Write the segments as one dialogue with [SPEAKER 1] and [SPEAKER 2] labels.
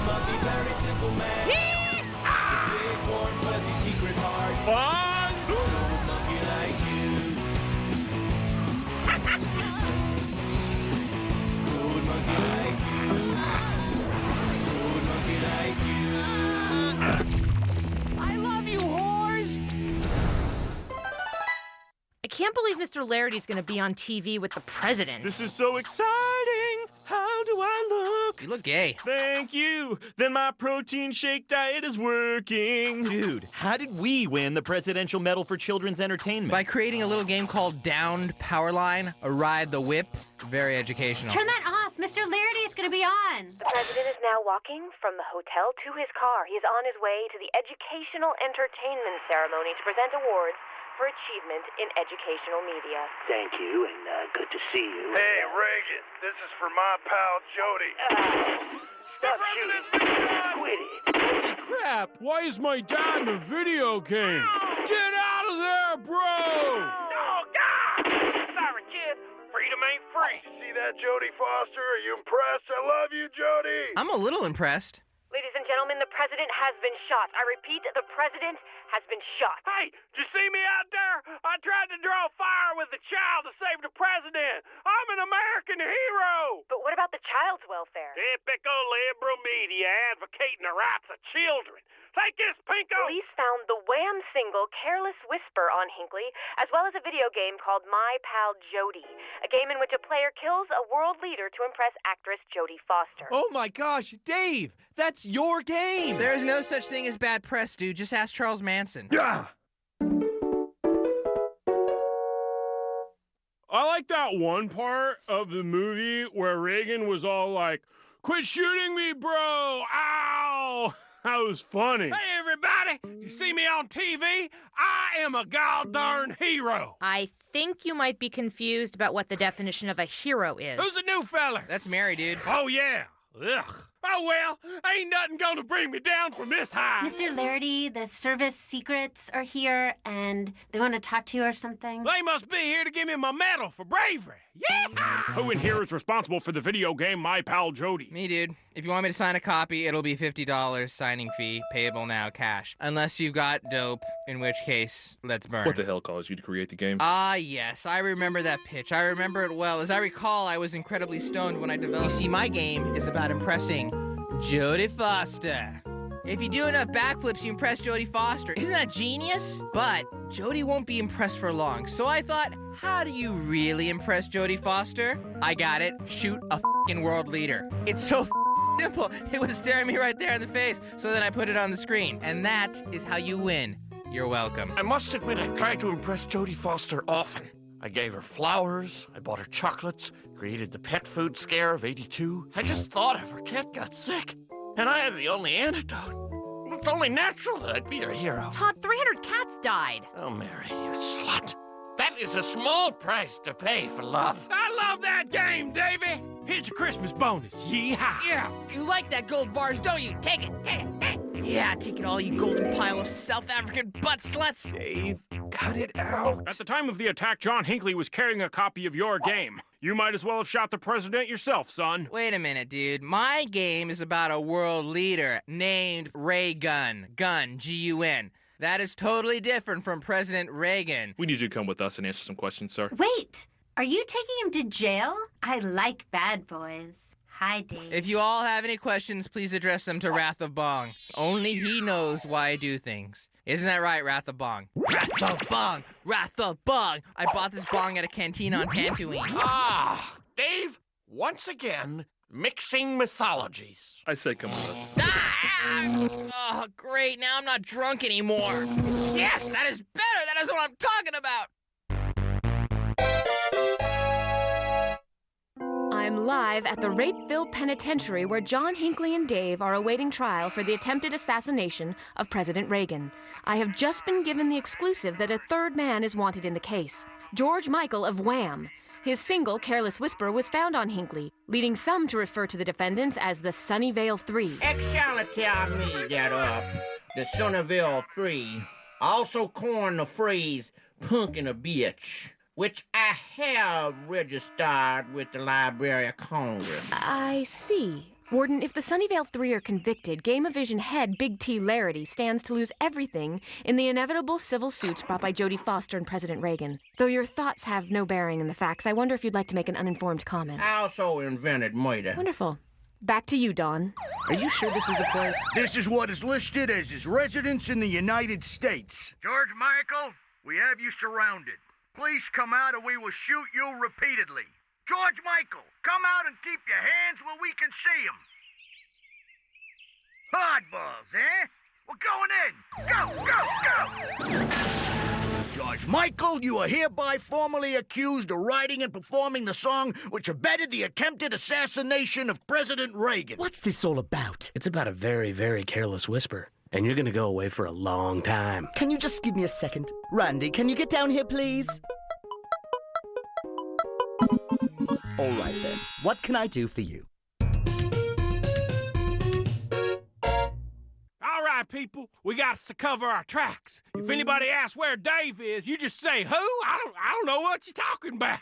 [SPEAKER 1] monkey, very simple man. Big, warm, fuzzy, secret heart. Cool monkey like you. Cool monkey like you. Cool monkey like you.
[SPEAKER 2] I love you, whores!
[SPEAKER 3] I can't believe Mr. Larity's gonna be on TV with the president.
[SPEAKER 4] This is so exciting! How do I look?
[SPEAKER 2] You look gay.
[SPEAKER 4] Thank you! Then my protein shake diet is working!
[SPEAKER 5] Dude, how did we win the Presidential Medal for Children's Entertainment?
[SPEAKER 2] By creating a little game called Downed Powerline, a Ride the Whip. Very educational.
[SPEAKER 6] Turn that off. Mr. Larity is going to be on.
[SPEAKER 7] The president is now walking from the hotel to his car. He is on his way to the Educational Entertainment Ceremony to present awards for achievement in educational media.
[SPEAKER 8] Thank you, and good to see you.
[SPEAKER 9] Hey, Reagan, this is for my pal Jodie.
[SPEAKER 8] Stop shooting. Quit it.
[SPEAKER 10] Holy crap! Why is my dad in a video game? Get out of there, bro!
[SPEAKER 9] Oh, God! Sorry, kid. Freedom ain't free. You see that, Jodie Foster? Are you impressed? I love you, Jodie.
[SPEAKER 2] I'm a little impressed.
[SPEAKER 7] Ladies and gentlemen, the president has been shot. I repeat, the president has been shot.
[SPEAKER 9] Hey, did you see me out there? I tried to draw fire with the child to save the president. I'm an American hero.
[SPEAKER 7] But what about the child's welfare?
[SPEAKER 9] Typical liberal media advocating the rights of children. Take this, Pinko!
[SPEAKER 7] Police found the Wham single Careless Whisper on Hinckley, as well as a video game called My Pal Jodie, a game in which a player kills a world leader to impress actress Jodie Foster.
[SPEAKER 5] Oh my gosh, Dave! That's your game!
[SPEAKER 2] There is no such thing as bad press, dude. Just ask Charles Manson.
[SPEAKER 10] Yeah! I like that one part of the movie where Reagan was all like, "Quit shooting me, bro! Ow!" That was funny.
[SPEAKER 9] Hey, everybody! You see me on TV? I am a god-darn hero.
[SPEAKER 3] I think you might be confused about what the definition of a hero is.
[SPEAKER 9] Who's the new fella?
[SPEAKER 2] That's Mary, dude.
[SPEAKER 9] Oh, yeah. Ugh. Oh, well, ain't nothing gonna bring me down from this high.
[SPEAKER 6] Mr. Larity, the service secrets are here, and they want to talk to you or something.
[SPEAKER 9] They must be here to give me my medal for bravery. Yeah!
[SPEAKER 10] Who in here is responsible for the video game My Pal Jodie?
[SPEAKER 2] Me, dude. If you want me to sign a copy, it'll be $50 signing fee, payable now, cash. Unless you've got dope, in which case, let's burn.
[SPEAKER 11] What the hell caused you to create the game?
[SPEAKER 2] Ah, yes, I remember that pitch. I remember it well. As I recall, I was incredibly stoned when I developed. You see, my game is about impressing Jodie Foster. If you do enough backflips, you impress Jodie Foster. Isn't that genius? But Jodie won't be impressed for long. So I thought, how do you really impress Jodie Foster? I got it. Shoot a f***ing world leader. It's so simple. It was staring me right there in the face. So then I put it on the screen. And that is how you win. You're welcome.
[SPEAKER 12] I must admit I've tried to impress Jodie Foster often. I gave her flowers, I bought her chocolates, created the pet food scare of '82. I just thought if her cat got sick, and I had the only antidote. It's only natural that I'd be her hero.
[SPEAKER 3] Todd, 300 cats died.
[SPEAKER 12] Oh, Mary, you slut. That is a small price to pay for love.
[SPEAKER 9] I love that game, Davy. Here's your Christmas bonus. Yeehaw.
[SPEAKER 2] Yeah, you like that gold bars, don't you? Take it, take it. Yeah, take it all, you golden pile of South African butt sluts.
[SPEAKER 5] Dave, cut it out.
[SPEAKER 10] At the time of the attack, John Hinckley was carrying a copy of your game. You might as well have shot the president yourself, son.
[SPEAKER 2] Wait a minute, dude. My game is about a world leader named Reagan. Gun, G-U-N. That is totally different from President Reagan.
[SPEAKER 11] We need you to come with us and answer some questions, sir.
[SPEAKER 6] Wait, are you taking him to jail? I like bad boys. Hi, Dave.
[SPEAKER 2] If you all have any questions, please address them to Wrath of Bong. Only he knows why I do things. Isn't that right, Wrath of Bong? Wrath of Bong! Wrath of Bong! I bought this bong at a canteen on Tatooine.
[SPEAKER 12] Ah, Dave, once again, mixing mythologies.
[SPEAKER 11] I say come with us.
[SPEAKER 2] Oh, great. Now I'm not drunk anymore. Yes, that is better. That is what I'm talking about.
[SPEAKER 3] I'm live at the Rapeville Penitentiary where John Hinckley and Dave are awaiting trial for the attempted assassination of President Reagan. I have just been given the exclusive that a third man is wanted in the case, George Michael of Wham. His single, Careless Whisper, was found on Hinckley, leading some to refer to the defendants as the Sunnyvale Three.
[SPEAKER 13] Actuality I made that up. The Sunnyvale Three. I also coined the phrase, punkin' a bitch, which I have registered with the Library of Congress.
[SPEAKER 3] I see. Warden, if the Sunnyvale Three are convicted, Gameavision head Big T Larity stands to lose everything in the inevitable civil suits brought by Jodie Foster and President Reagan. Though your thoughts have no bearing in the facts, I wonder if you'd like to make an uninformed comment.
[SPEAKER 13] I also invented murder.
[SPEAKER 3] Wonderful. Back to you, Don.
[SPEAKER 14] Are you sure this is the place? This is what is listed as his residence in the United States. George Michael, we have you surrounded. Please come out or we will shoot you repeatedly. George Michael, come out and keep your hands where we can see 'em. Hardballs, eh? We're going in. Go, go, go! George Michael, you are hereby formally accused of writing and performing the song which abetted the attempted assassination of President Reagan.
[SPEAKER 15] What's this all about? It's about a very, very careless whisper. And you're gonna go away for a long time. Can you just give me a second? Randy, can you get down here, please? All right, then. What can I do for you?
[SPEAKER 10] All right, people, we got to cover our tracks. If anybody asks where Dave is, you just say, who? I don't know what you're talking about.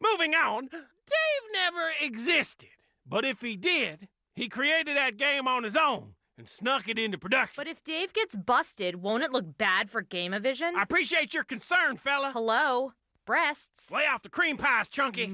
[SPEAKER 10] Moving on, Dave never existed. But if he did, he created that game on his own and snuck it into production.
[SPEAKER 16] But if Dave gets busted, won't it look bad for Gameavision?
[SPEAKER 10] I appreciate your concern, fella.
[SPEAKER 16] Hello? Breasts.
[SPEAKER 10] Lay off the cream pies, Chunky.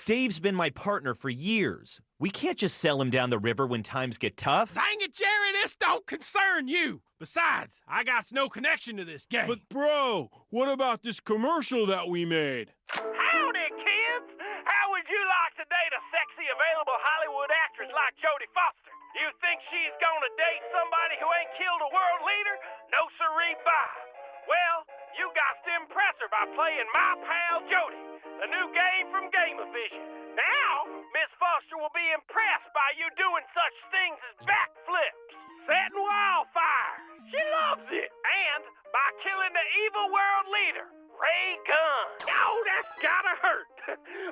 [SPEAKER 5] Dave's been my partner for years. We can't just sell him down the river when times get tough.
[SPEAKER 10] Dang it, Jerry, this don't concern you. Besides, I got no connection to this game. But bro, what about this commercial that we made?
[SPEAKER 9] Howdy, kids! How would you like to date a sexy, available Hollywood actress like Jodie Foster? You think she's gonna date somebody who ain't killed a world leader? No siree, bye. Well, you got to impress her by playing My Pal Jodie, the new game from Gameavision. Now, Miss Foster will be impressed by you doing such things as backflips, setting wildfires. She loves it. And by killing the evil world leader, Ray Gunn. Oh, that's gotta hurt.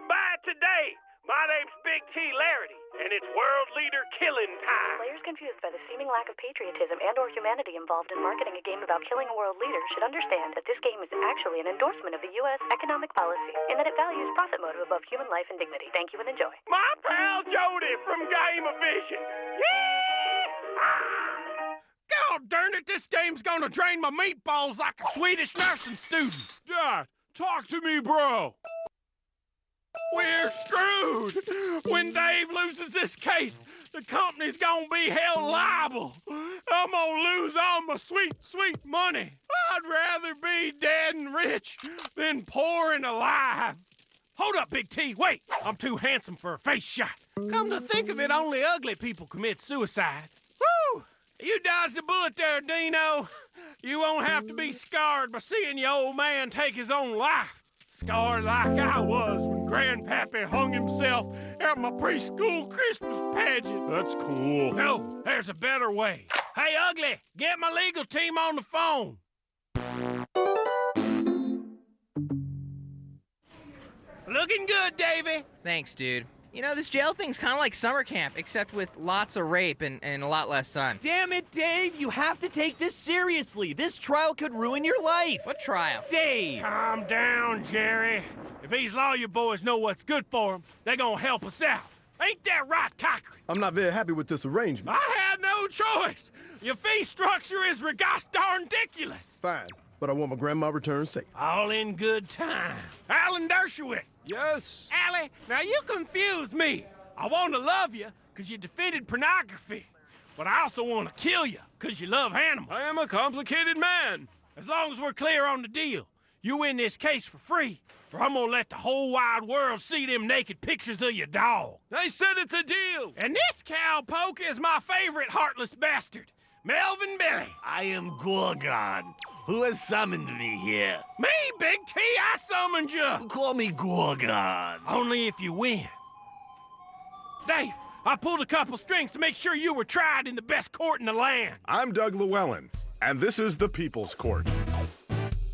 [SPEAKER 9] Bye today. My name's Big T Larity, and it's world leader killing time.
[SPEAKER 7] Players confused by the seeming lack of patriotism and/or humanity involved in marketing a game about killing a world leader should understand that this game is actually an endorsement of the U.S. economic policies, and that it values profit motive above human life and dignity. Thank you and enjoy.
[SPEAKER 9] My pal Jodie from Gameavision.
[SPEAKER 10] God darn it, this game's gonna drain my meatballs like a Swedish nursing student. Dad, talk to me, bro. We're screwed. When Dave loses this case, the company's gonna be held liable. I'm gonna lose all my sweet, sweet money. I'd rather be dead and rich than poor and alive. Hold up, Big T, wait. I'm too handsome for a face shot. Come to think of it, only ugly people commit suicide. Woo! You dodged the bullet there, Dino. You won't have to be scarred by seeing your old man take his own life. Scarred like I was when Grandpappy hung himself at my preschool Christmas pageant. That's cool. No, there's a better way. Hey, Ugly, get my legal team on the phone. Looking good, Davey.
[SPEAKER 2] Thanks, dude. You know, this jail thing's kind of like summer camp, except with lots of rape and a lot less sun.
[SPEAKER 5] Damn it, Dave! You have to take this seriously. This trial could ruin your life.
[SPEAKER 2] What trial?
[SPEAKER 5] Dave!
[SPEAKER 10] Calm down, Jerry. If these lawyer boys know what's good for them, they're gonna help us out. Ain't that right, Cochran?
[SPEAKER 17] I'm not very happy with this arrangement.
[SPEAKER 10] I had no choice. Your fee structure is gosh darn ridiculous.
[SPEAKER 17] Fine, but I want my grandma returned safe.
[SPEAKER 10] All in good time. Alan Dershowitz.
[SPEAKER 17] Yes?
[SPEAKER 10] Allie, now you confuse me. I want to love you because you defeated pornography. But I also want to kill you because you love animals.
[SPEAKER 17] I am a complicated man.
[SPEAKER 10] As long as we're clear on the deal, you win this case for free, or I'm gonna let the whole wide world see them naked pictures of your dog.
[SPEAKER 17] I said it's a deal.
[SPEAKER 10] And this cowpoke is my favorite heartless bastard, Melvin Billy.
[SPEAKER 8] I am Gorgon. Who has summoned me here?
[SPEAKER 10] Me, Big T, I summoned you.
[SPEAKER 8] Call me Gorgon.
[SPEAKER 10] Only if you win. Dave, I pulled a couple strings to make sure you were tried in the best court in the land.
[SPEAKER 18] I'm Doug Llewellyn, and this is the People's Court.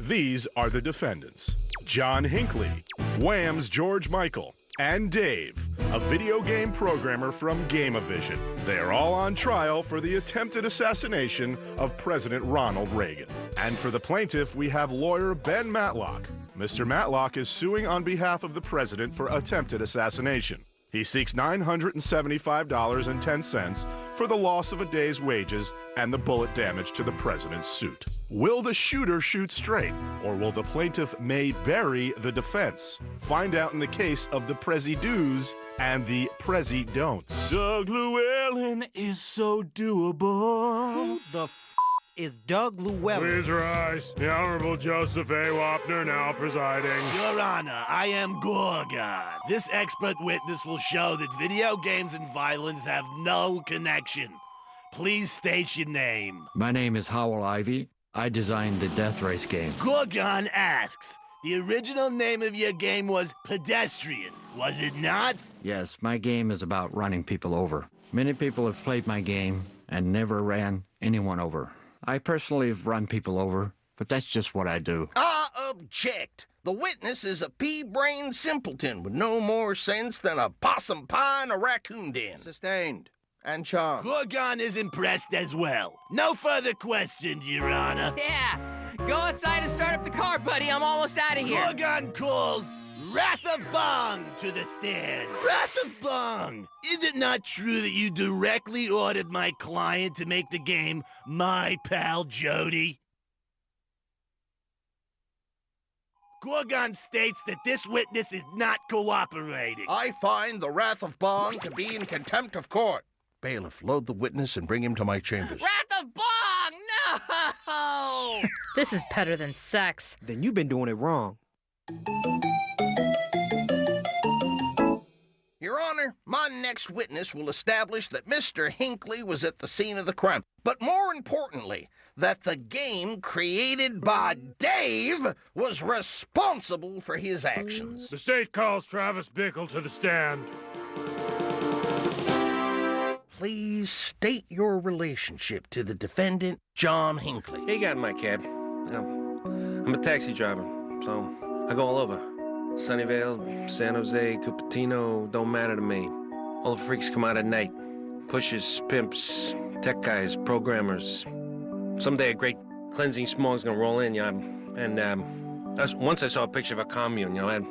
[SPEAKER 18] These are the defendants: John Hinckley, Wham's George Michael, and Dave, a video game programmer from Gameavision. They are all on trial for the attempted assassination of President Ronald Reagan. And for the plaintiff, we have lawyer Ben Matlock. Mr. Matlock is suing on behalf of the president for attempted assassination. He seeks $975.10 for the loss of a day's wages and the bullet damage to the president's suit. Will the shooter shoot straight, or will the plaintiff may bury the defense? Find out in the case of the Prezi-Do's and the Prezi-Don'ts.
[SPEAKER 4] Doug Llewellyn is so doable.
[SPEAKER 19] Who the is Doug Llewellyn?
[SPEAKER 17] Please rise. The Honorable Joseph A. Wapner now presiding.
[SPEAKER 8] Your Honor, I am Gorgon. This expert witness will show that video games and violence have no connection. Please state your name.
[SPEAKER 20] My name is Howell Ivy. I designed the Death Race game.
[SPEAKER 8] Gorgon asks, the original name of your game was Pedestrian, was it not?
[SPEAKER 20] Yes, my game is about running people over. Many people have played my game and never ran anyone over. I personally have run people over, but that's just what I do.
[SPEAKER 12] I object. The witness is a pea-brained simpleton with no more sense than a possum pie in a raccoon den. Sustained. And charmed.
[SPEAKER 8] Gorgon is impressed as well. No further questions, Your Honor.
[SPEAKER 2] Yeah, go outside and start up the car, buddy. I'm almost out of here.
[SPEAKER 8] Gorgon calls Wrath of Bong to the stand. Wrath of Bong! Is it not true that you directly ordered my client to make the game My Pal Jodie? Gorgon states that this witness is not cooperating.
[SPEAKER 12] I find the Wrath of Bong to be in contempt of court. Bailiff, load the witness and bring him to my chambers.
[SPEAKER 2] Wrath of Bong! No!
[SPEAKER 16] This is better than sex.
[SPEAKER 19] Then you've been doing it wrong.
[SPEAKER 12] Your Honor, my next witness will establish that Mr. Hinckley was at the scene of the crime, but more importantly, that the game created by Dave was responsible for his actions.
[SPEAKER 17] The state calls Travis Bickle to the stand.
[SPEAKER 12] Please state your relationship to the defendant, John Hinckley.
[SPEAKER 21] He got in my cab. You know, I'm a taxi driver, so I go all over. Sunnyvale, San Jose, Cupertino, don't matter to me. All the freaks come out at night. Pushers, pimps, tech guys, programmers. Someday a great cleansing smog's gonna roll in, yeah. And once I saw a picture of a commune, you know, it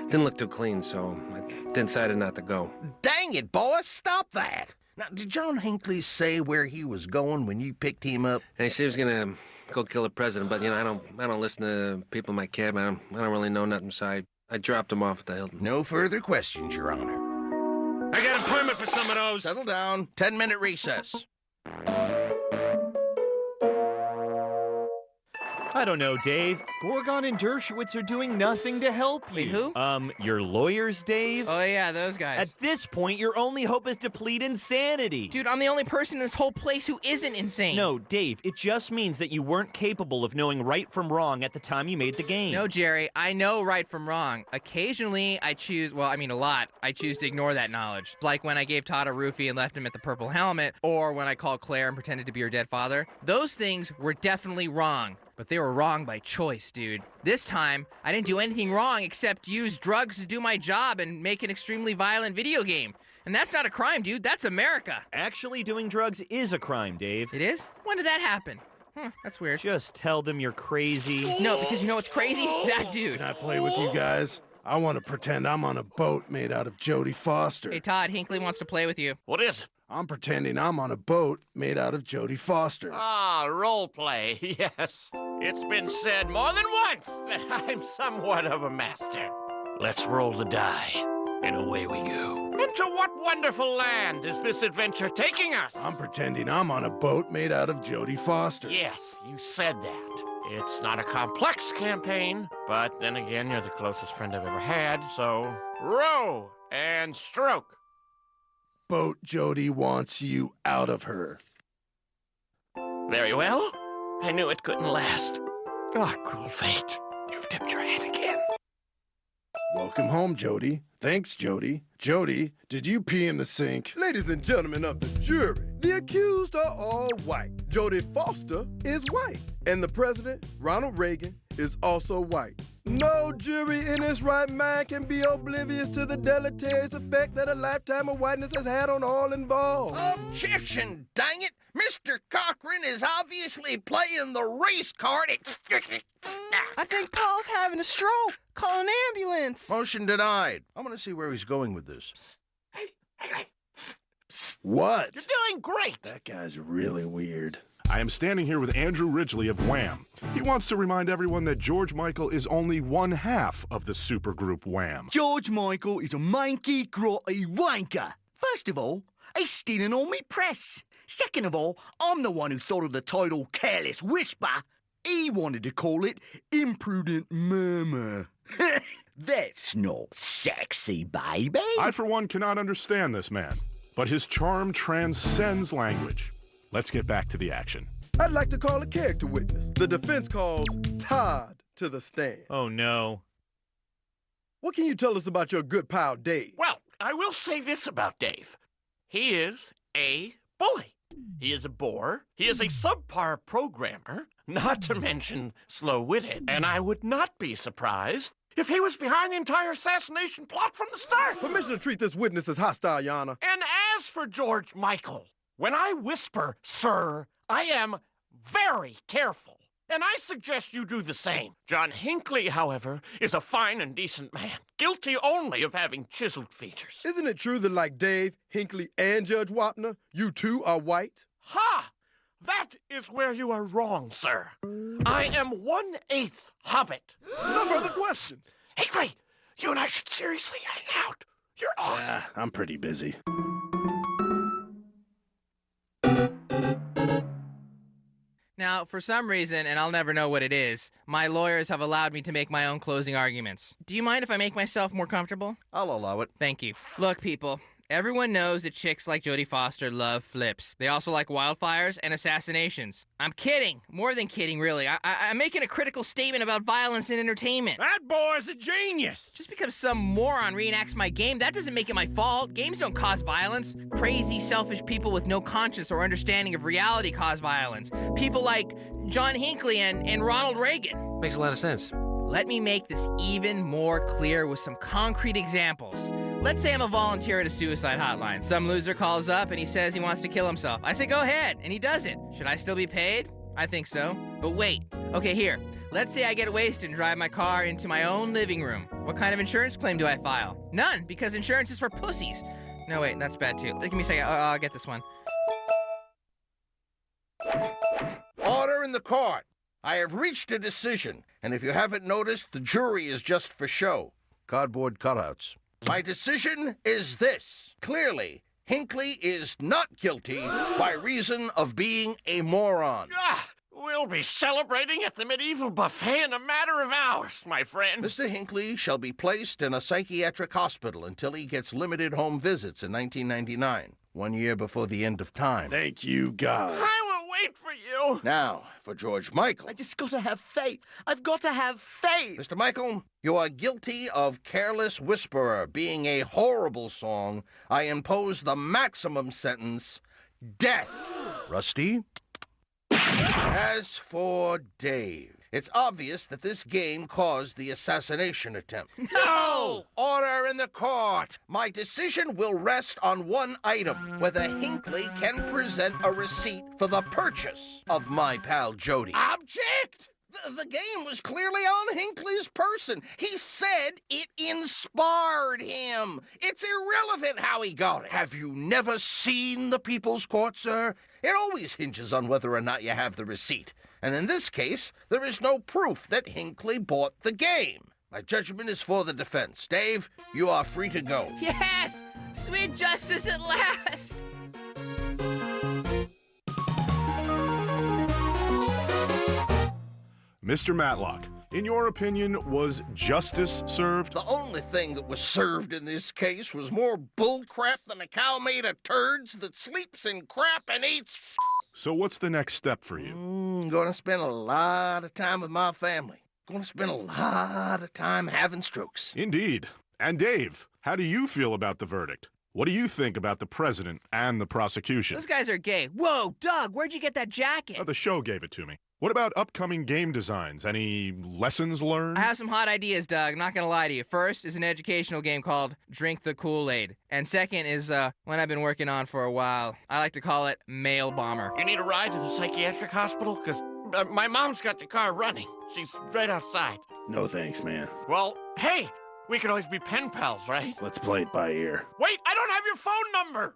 [SPEAKER 21] didn't look too clean, so I decided not to go.
[SPEAKER 12] Dang it, boss, stop that! Now, did John Hinckley say where he was going when you picked him up?
[SPEAKER 21] And he said he was gonna go kill the president, but you know, I don't listen to people in my cab. I don't really know nothing, so I dropped him off at the Hilton.
[SPEAKER 12] No further questions, Your Honor.
[SPEAKER 21] I got an appointment for some of those.
[SPEAKER 12] Settle down. 10-minute recess.
[SPEAKER 5] I don't know, Dave. Gorgon and Dershowitz are doing nothing to help you.
[SPEAKER 2] Wait, who?
[SPEAKER 5] Your lawyers, Dave?
[SPEAKER 2] Oh, yeah, those guys.
[SPEAKER 5] At this point, your only hope is to plead insanity.
[SPEAKER 2] Dude, I'm the only person in this whole place who isn't insane.
[SPEAKER 5] No, Dave, it just means that you weren't capable of knowing right from wrong at the time you made the game.
[SPEAKER 2] No, Jerry, I know right from wrong. Occasionally, I choose, well, I mean a lot, I choose to ignore that knowledge. Like when I gave Todd a roofie and left him at the Purple Helmet, or when I called Claire and pretended to be her dead father. Those things were definitely wrong. But they were wrong by choice, dude. This time, I didn't do anything wrong except use drugs to do my job and make an extremely violent video game. And that's not a crime, dude. That's America.
[SPEAKER 5] Actually, doing drugs is a crime, Dave.
[SPEAKER 2] It is? When did that happen? That's weird.
[SPEAKER 5] Just tell them you're crazy.
[SPEAKER 2] No, because you know what's crazy? That dude.
[SPEAKER 17] Can I play with you guys? I want to pretend I'm on a boat made out of Jodie Foster.
[SPEAKER 2] Hey, Todd, Hinckley wants to play with you.
[SPEAKER 12] What is it?
[SPEAKER 17] I'm pretending I'm on a boat made out of Jodie Foster.
[SPEAKER 13] Ah, role play, yes. It's been said more than once that I'm somewhat of a master.
[SPEAKER 12] Let's roll the die, and away we go.
[SPEAKER 13] Into what wonderful land is this adventure taking us?
[SPEAKER 17] I'm pretending I'm on a boat made out of Jodie Foster.
[SPEAKER 13] Yes, you said that. It's not a complex campaign, but then again, you're the closest friend I've ever had, so row and stroke.
[SPEAKER 17] Boat Jodie wants you out of her.
[SPEAKER 13] Very well. I knew it couldn't last. Ah, cruel fate. You've tipped your hand again.
[SPEAKER 17] Welcome home, Jodie. Thanks, Jodie. Jodie, did you pee in the sink?
[SPEAKER 22] Ladies and gentlemen of the jury, the accused are all white. Jodie Foster is white, and the president, Ronald Reagan, is also white. No jury in its right mind can be oblivious to the deleterious effect that a lifetime of whiteness has had on all involved.
[SPEAKER 12] Objection, dang it! Mr. Cochran is obviously playing the race card.
[SPEAKER 2] I think Paul's having a stroke. Call an ambulance.
[SPEAKER 14] Motion denied. I'm gonna see where he's going with this.
[SPEAKER 17] What?
[SPEAKER 13] You're doing great.
[SPEAKER 17] That guy's really weird.
[SPEAKER 18] I am standing here with Andrew Ridgely of Wham. He wants to remind everyone that George Michael is only one half of the supergroup Wham.
[SPEAKER 14] George Michael is a manky, grotty wanker. First of all, he's stealing all me press. Second of all, I'm the one who thought of the title Careless Whisper. He wanted to call it Imprudent Murmur. That's not sexy, baby.
[SPEAKER 18] I, for one, cannot understand this man, but his charm transcends language. Let's get back to the action.
[SPEAKER 22] I'd like to call a character witness. The defense calls Todd to the stand.
[SPEAKER 5] Oh, no.
[SPEAKER 22] What can you tell us about your good pal, Dave?
[SPEAKER 13] Well, I will say this about Dave. He is a bully. He is a bore. He is a subpar programmer, not to mention slow-witted. And I would not be surprised if he was behind the entire assassination plot from the start.
[SPEAKER 22] Permission to treat this witness as hostile, Your Honor.
[SPEAKER 13] And as for George Michael, when I whisper, sir, I am very careful. And I suggest you do the same. John Hinckley, however, is a fine and decent man, guilty only of having chiseled features.
[SPEAKER 22] Isn't it true that like Dave, Hinckley, and Judge Wapner, you too are white?
[SPEAKER 13] Ha! That is where you are wrong, sir. I am 1/8 Hobbit.
[SPEAKER 22] No further questions.
[SPEAKER 13] Hinckley, you and I should seriously hang out. You're awesome.
[SPEAKER 17] I'm pretty busy.
[SPEAKER 2] Now, for some reason, and I'll never know what it is, my lawyers have allowed me to make my own closing arguments. Do you mind if I make myself more comfortable?
[SPEAKER 14] I'll allow it.
[SPEAKER 2] Thank you. Look, people, everyone knows that chicks like Jodie Foster love flips. They also like wildfires and assassinations. I'm kidding. More than kidding, really. I'm making a critical statement about violence in entertainment.
[SPEAKER 10] That boy's a genius.
[SPEAKER 2] Just because some moron reenacts my game, that doesn't make it my fault. Games don't cause violence. Crazy, selfish people with no conscience or understanding of reality cause violence. People like John Hinckley and Ronald Reagan.
[SPEAKER 21] Makes a lot of sense.
[SPEAKER 2] Let me make this even more clear with some concrete examples. Let's say I'm a volunteer at a suicide hotline. Some loser calls up and he says he wants to kill himself. I say, go ahead, and he does it. Should I still be paid? I think so. But wait. Okay, here. Let's say I get wasted and drive my car into my own living room. What kind of insurance claim do I file? None, because insurance is for pussies. No, wait, that's bad too. Give me a second. I'll get this one.
[SPEAKER 12] Order in the court. I have reached a decision, and if you haven't noticed, the jury is just for show.
[SPEAKER 14] Cardboard cutouts.
[SPEAKER 12] My decision is this. Clearly, Hinckley is not guilty by reason of being a moron.
[SPEAKER 13] We'll be celebrating at the medieval buffet in a matter of hours, my friend.
[SPEAKER 12] Mr. Hinckley shall be placed in a psychiatric hospital until he gets limited home visits in 1999, 1 year before the end of time.
[SPEAKER 17] Thank you, God.
[SPEAKER 13] I will wait for you.
[SPEAKER 12] Now, for George Michael.
[SPEAKER 14] I just got to have faith. I've got to have faith.
[SPEAKER 12] Mr. Michael, you are guilty of Careless Whisperer being a horrible song. I impose the maximum sentence, death.
[SPEAKER 14] Rusty?
[SPEAKER 12] As for Dave, it's obvious that this game caused the assassination attempt.
[SPEAKER 2] No!
[SPEAKER 12] Order in the court. My decision will rest on one item, whether Hinckley can present a receipt for the purchase of my pal Jodie. Object! The game was clearly on Hinckley's person. He said it inspired him. It's irrelevant how he got it. Have you never seen the People's Court, sir? It always hinges on whether or not you have the receipt. And in this case, there is no proof that Hinckley bought the game. My judgment is for the defense. Dave, you are free to go.
[SPEAKER 2] Yes! Sweet justice at last!
[SPEAKER 18] Mr. Matlock, in your opinion, was justice served?
[SPEAKER 12] The only thing that was served in this case was more bullcrap than a cow made of turds that sleeps in crap and eats.
[SPEAKER 18] So what's the next step for you?
[SPEAKER 12] Gonna spend a lot of time with my family. Gonna spend a lot of time having strokes.
[SPEAKER 18] Indeed. And Dave, how do you feel about the verdict? What do you think about the president and the prosecution?
[SPEAKER 2] Those guys are gay. Whoa, Doug, where'd you get that jacket?
[SPEAKER 18] The show gave it to me. What about upcoming game designs? Any lessons learned?
[SPEAKER 2] I have some hot ideas, Doug. I'm not gonna lie to you. First is an educational game called Drink the Kool-Aid. And second is one I've been working on for a while. I like to call it Mail Bomber.
[SPEAKER 13] You need a ride to the psychiatric hospital? Because my mom's got the car running. She's right outside.
[SPEAKER 17] No thanks, man.
[SPEAKER 13] Well, hey, we could always be pen pals, right?
[SPEAKER 17] Let's play it by ear.
[SPEAKER 13] Wait, I don't have your phone number!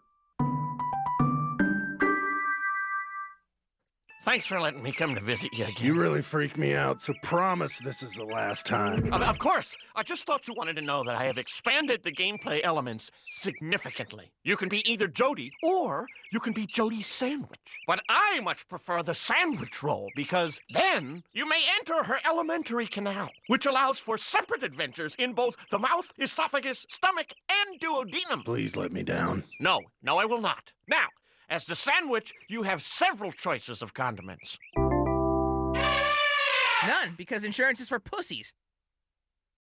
[SPEAKER 13] Thanks for letting me come to visit you again.
[SPEAKER 17] You really freaked me out, so promise this is the last time.
[SPEAKER 13] Of course. I just thought you wanted to know that I have expanded the gameplay elements significantly. You can be either Jodie, or you can be Jodie's sandwich. But I much prefer the sandwich role, because then you may enter her alimentary canal, which allows for separate adventures in both the mouth, esophagus, stomach, and duodenum.
[SPEAKER 17] Please let me down.
[SPEAKER 13] No, I will not. Now, as the sandwich, you have several choices of condiments.
[SPEAKER 2] None, because insurance is for pussies.